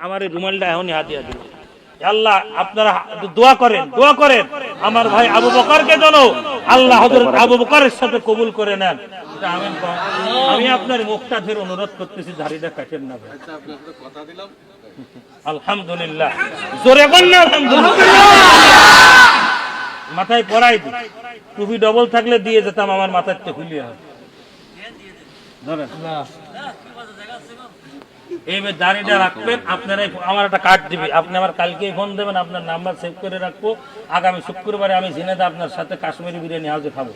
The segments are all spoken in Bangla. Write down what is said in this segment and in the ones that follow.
আমার এই রুমালটা এখনই হাতিয়া দিল। আল্লাহ আপনারা দোয়া করেন আমার ভাই আবু বকরকে যেন আল্লাহ হযরত আবু বকরের সাথে কবুল করে নেন। আমিন। আমি আপনার মুখটা ধরে অনুরোধ করতেছি, দাড়িটা কাটেন না ভাই। কথা দিলাম আলহামদুলিল্লাহ, জোরে বলেন না আলহামদুলিল্লাহ। মাথায় পরাই দিই, টুপি ডবল থাকলে দিয়ে যেতাম, আমার মাথার থেকে খুলিয়ে হবে। ধরেন এইভাবে দাড়িটা রাখবেন। আপনারা আমার একটা কার্ড দিবি, আপনি আমার কালকেই ফোন দেবেন, আপনার নাম্বার সেভ করে রাখবো। আগামী শুক্রবারে আমি ঝিনেদা আপনার সাথে কাশ্মীরি বিরিয়ানি হাউসে খাবো।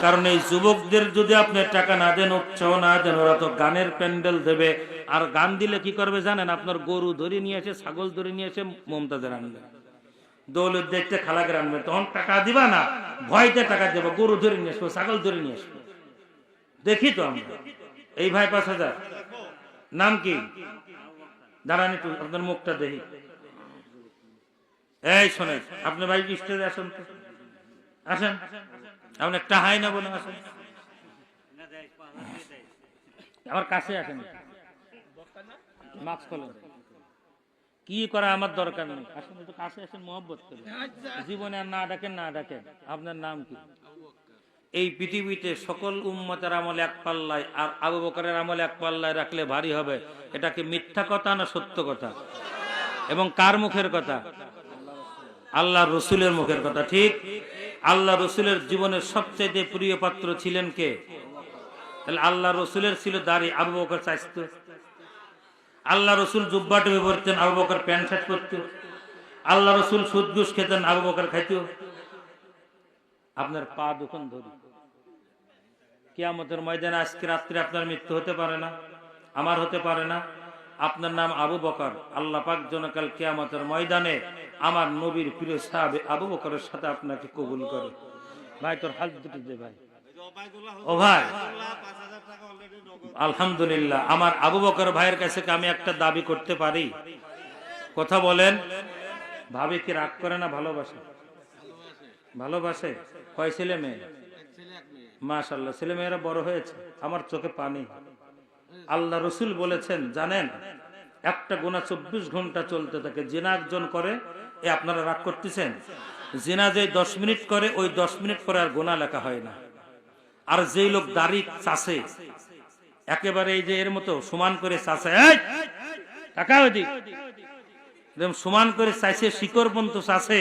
কারণ এই যুবকদের যদি আপনি টাকা না দেন, উৎসাহ না দেন, ওরা তো গানের প্যান্ডেল দেবে। আর গান দিলে কি করবে জানেন? আপনার গরু ধরে নিয়ে এসে, ছাগল ধরে নিয়ে এসে মমতাজের আনবে, দৌলত দেখতে খালাকে আনবে। তখন টাকা দিবা না, ভয়তে টাকা দেবো। গরু ধরে নিয়ে আসবো, ছাগল ধরে নিয়ে আসবো। দেখি তো আমরা এই ভাই ৫,০০০ নাম কি? দাঁড়ান একটু, আপনার মুখটা দেখি। এই শোনেন, আপনি ভাই স্টেজে আসেন তো, আসেন। আপনি একটা হাই না বলে আসেন, আমার কাছে আসেন। মাস্ক খোলেন, কি করা আমার দরকার নেই। আসেন একটু কাছে আসেন, মহব্বত করে। জীবনে আর না ডাকেন, না ডাকেন। আপনার নাম কি? এই পৃথিবীতে সকল উম্মতের আমল এক পাল্লায়, আর আবু বকরের আমল এক পাল্লায় রাখলে ভারী হবে। এটা কি মিথ্যা কথা না সত্য কথা? এবং কার মুখের কথা? আল্লাহ রসুলের মুখের কথা। ঠিক, আল্লাহ রসুলের জীবনের সবচেয়ে প্রিয় পাত্র ছিলেন কে? তাহলে আল্লাহ রসুলের ছিল দাড়ি, আবু বকর চাইতো। আল্লাহ রসুল জুব্বা টুপি পরতেন, আবু বকর প্যান্ট শার্ট পরতেন। আল্লাহ রসুল সুদ ঘুষ খেতেন, আবু বকর খাইতো। আপনার পা দুখন ধরি, কিয়ামতের ময়দানে আজকে রাত্রে আপনার মৃত্যু হতে পারে না, আমার হতে পারে না। আপনার নাম আবু বকর, আল্লাহ পাক জনকাল কিয়ামতের ময়দানে আমার নবীর প্রিয় সাহাবী আবু বকরের সাথে আপনাকে কবুল করে। ভাই তোর হাত দুটো দে ভাই। ও ভাই, আলহামদুলিল্লাহ, আমার আবু বকর ভাইয়ের কাছে আমি একটা দাবি করতে পারি? কথা বলেন। ভাবি কি রাগ করে না ভালোবাসে? ভালোবাসে। কয় ছেলে মেয়ে? মাশাআল্লাহ, ছেলে মেয়েরা বড় হয়েছে, আমার চোখে পানি। আল্লাহ রসুল বলেছেন জানেন, একটা গুনাহ 24 ঘন্টা চলতে থাকে। জিনা একজন করে, এ আপনারা রাগ করতেছেন, জিনা যে 10 মিনিট করে, ওই 10 মিনিট পরে আর গুনাহ লেখা হয় না। আর যেই লোক দাড়ি চাষে, একেবারে এই যে এর মতো সমান করে চাষে, টাকা ওদিক সমান করে চাইছে, শিকড় পর্যন্ত চাষে,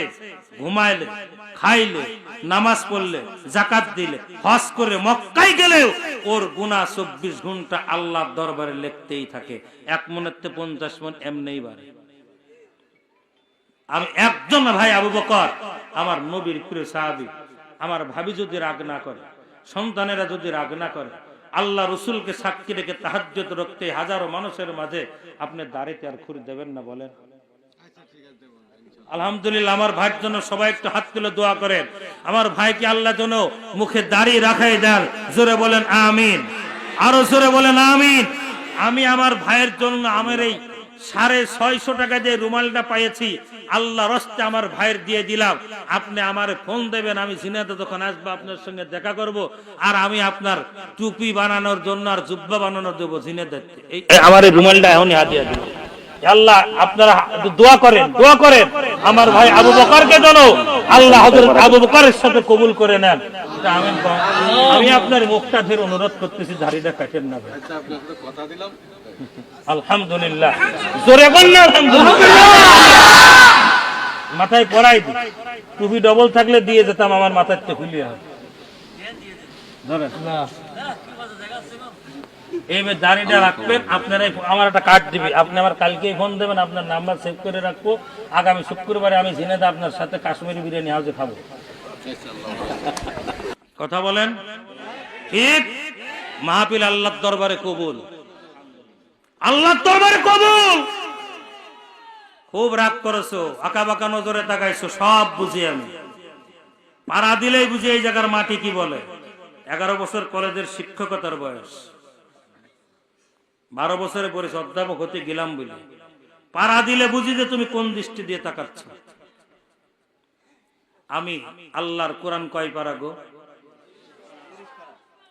ঘুমাইলে, খাইলে, নামাজ পড়লে, জাকাত দিলে, হজ করে মক্কায় গেলেও ওর গুনাহ 24 ঘন্টা আল্লাহর দরবারে লিখতেই থাকে। 1 মনেতে 50 মন এমনিই বাড়ে। আমি একজন ভাই আবু বকর, আমার নবীর প্রিয় সাহাবী, আমার ভাবি যদি রাগ না করে, সন্তানেরা যদি রাগ না করে, আল্লাহ রসুলকে সাক্ষী রেখে তাহাজ্জুদ রাখতে হাজারো মানুষের মাঝে আপনি দাঁড়িয়ে আর খুঁড়ি দেবেন না? বলেন আলহামদুলিল্লাহ। আমার ভাইয়ের জন্য সবাই একটু হাত তুলে দোয়া করেন। আমার ভাইকে আল্লাহ যেন মুখে দাড়ি রাখাই দেন। জোরে বলেন আমিন, আরো জোরে বলেন আমিন। আমি আমার ভাইয়ের জন্য আমার এই 650 টাকা দিয়ে রুমালটা পাইছি, আল্লাহ রস্তে আমার ভাইয়ের দিয়ে দিলাম। আপনি আমার ফোন দেবেন, আমি ঝিনাইদহ যখন আসবো আপনার সঙ্গে দেখা করব, আর আমি আপনার টুপি বানানোর জন্য আর জুব্বা বানানোর দেবো ঝিনাইদহ। আমার এই রুমালটা এখনই হাতিয়া দিন। আল্লাহ আপনারা দোয়া করেন আমার ভাই আবু বকরকে যেন আল্লাহ হযরত আবু বকরের সাথে কবুল করে নেন। আমিন। আমি আপনার মুখটা ধরে অনুরোধ করতেছি, দাড়িটা কাটেন না ভাই। কথা দিলাম আলহামদুলিল্লাহ, জোরে বলেন না আলহামদুলিল্লাহ। মাথায় পরাই দিই, টুপি ডবল থাকলে দিয়ে যেতাম, আমার মাথার থেকে খুলিয়ে হবে। ধরেন এইভাবে দাড়িটা রাখবেন। আপনারা আমার একটা কার্ড দিবি, আপনি আমার কালকেই ফোন দেবেন, আপনার নাম্বার সেভ করে রাখবো। আগামী শুক্রবারে আমি ঝিনাইদহ আপনার সাথে কাশ্মীরি বিরিয়ানি হাউসে খাবো। কথা বলেন ঠিক। মাহফিল আল্লাহর দরবারে কবুল, আল্লাহর দরবারে কবুল। খুব রাগ করেছো, আঁকা বাঁকা নজরে তাকাইছো, সব বুঝি আমি। পাড়া দিলেই বুঝি এই জায়গার মাটি কি বলে। 11 বছর কলেজের শিক্ষকতার বয়স, 12 বছরে পড়েছি, অধ্যাপক হতে গেলাম বলে পাড়া দিলে বুঝি যে তুমি কোন দৃষ্টি দিয়ে তাকাচ্ছ। আমি আল্লাহর কোরআন কয় পারা গো?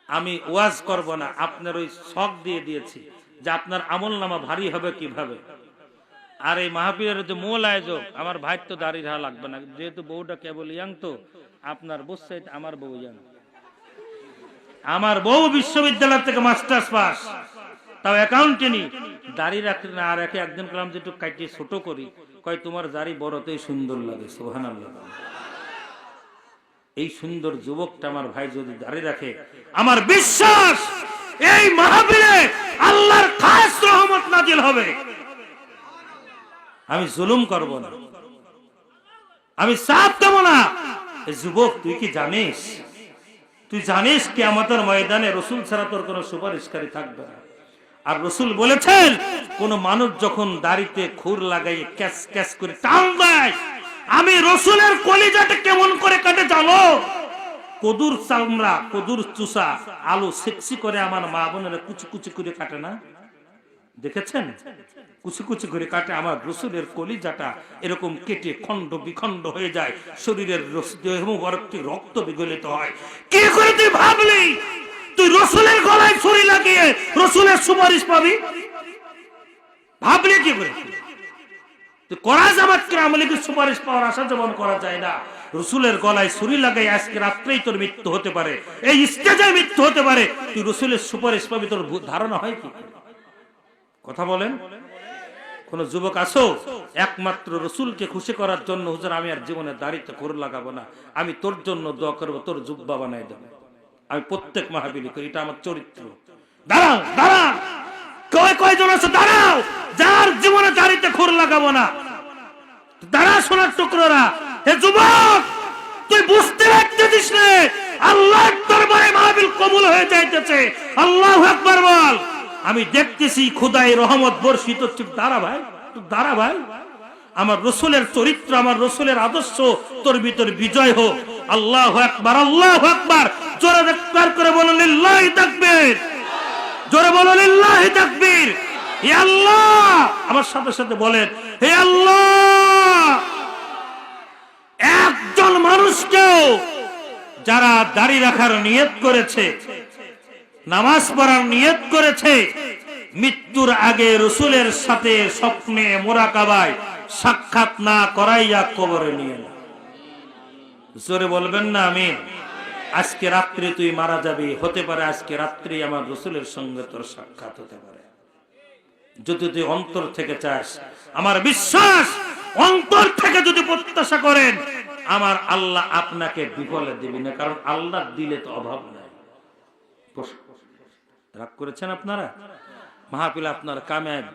আমি ওয়াজ করব না, আপনার ওই শখ দিয়ে দিয়েছি যে আপনার আমল নামা ভারী হবে কিভাবে। আর এই মাহফিলের যে মূল আয়োজক, আমার ভাই তো দাড়ি রাখা লাগবে না, যেহেতু বউটা কেবল ইয়াং, তো আপনার বসছে আমার বউ ইয়াং, আমার বউ বিশ্ববিদ্যালয় থেকে মাস্টার্স পাস, তাও অ্যাকাউন্টেন্ট, দাড়ি রাখতে না। আর একদিন কালাম যে একটু কাটিয়ে ছোট করি, কয় তোমার দাড়ি বড়তেই সুন্দর লাগে, সুবহানাল্লাহ। এই সুন্দর যুবকটা আমার ভাই যদি দাড়ি রাখে, আমার বিশ্বাস এই মাহফিলে আল্লাহর খাস রহমত নাজিল হবে। আমি জুলুম করব না, আমি চাপ দেব না। যুবক, তুই কি জানিস, তুই জানিস কিয়ামতের ময়দানে রসুল ছাড়া তোর কোনো সুপারিশকারী থাকবে না। আর রসুল বলেছেন, কোন মানুষ যখন দাড়িতে খুর লাগাই ক্যাস ক্যাস করে টান দেয়, আমি রসুলের কলিজাটা কেমন করে কাটে জানো? কদুর চামড়া, কদুর চুষা আলু সেক্সি করে আমার মা বোনেরা কুচি কুচি করে কাটে না, দেখেছেন? কুচি কুচি করে কাটে। আমার রসুলের কলিজাটা এরকম কেটে খণ্ড বিখণ্ড হয়ে যায়, শরীরের রক্ত বিগলিত হয়। কি করে তুই ভাবলি তুই রসুলের গলায় ছুরি লাগিয়ে রসুলের সুপারিশ পাবি? ভাবলি কি করে? তুই করা জামাতকে আমলে কি সুপারিশ পাওয়ার আশা যেমন করা যায় না, রসুলের গলায় ছুরি লাগাই আজকে রাত্রেই তোর মৃত্যু হতে পারে, এই স্টেজে মৃত্যু হতে পারে, তুই রসুলের সুপারিশ পাবি, তোর ধারণা হয় কি? কথা বলেন। কোন যুবক আসো একমাত্র রসুলকে খুশি করার জন্য, হুজুর আমি আর জীবনে দাড়িতে খুর লাগাবো না, আমি তোর জন্য দোয়া করবো, তোর জুব্বা বানাই দেবো। আমি প্রত্যেক মাহফিলে করি, এটা আমার চরিত্র। দাঁড়াও দাঁড়াও, কয়জন আছে দাঁড়াও, যার জীবনে দাড়িতে খুর লাগাবো না, দাঁড়া সোনার টুকরোরা। হে যুবক, তুই বুঝতে পারতেছিস না আল্লাহর দরবারে মাহফিল কবুল হয়ে যাইতেছে। আল্লাহু আকবার বল। আমি দেখতেছি খোদাই রহমত বর্ষিত। চুপ, দাঁড়া ভাই, দাঁড়া ভাই। আমার রসুলের চরিত্র, আমার রসুলের আদর্শ তোর ভিতর বিজয় হোক। আল্লাহু আকবার, আল্লাহু আকবার। জোরে একবার করে বলো লিল্লাহি তাকবীর, জোরে বলো লিল্লাহি তাকবীর। হে আল্লাহ, আমার সাথে সাথে বলেন, হে আল্লাহ, একজন মানুষকেও যারা দাড়ি রাখার নিয়ত করেছে, নামাজ পড়ার নিয়ত করেছে, মৃত্যুর আগে রসুলের সাথে স্বপ্নে মোরাকাবায় সাক্ষাৎ না করাইয়া কবরে নিয়ে না। জোরে বলবেন না আমিন। আজকে রাত্রে তুই মারা যাবি, হতে পারে আজকে রাত্রে আমার রসুলের সঙ্গে তোর সাক্ষাৎ হতে পারে। যদি তুই অন্তর থেকে চাস, আমার বিশ্বাস অন্তর থেকে যদি প্রত্যাশা করেন, আমার আল্লাহ আপনাকে বিফলে দিবি না, কারণ আল্লাহ দিলে তো অভাব নাই। রাগ করেছেন আপনারা? মাহফিল আপনার কামিয়াব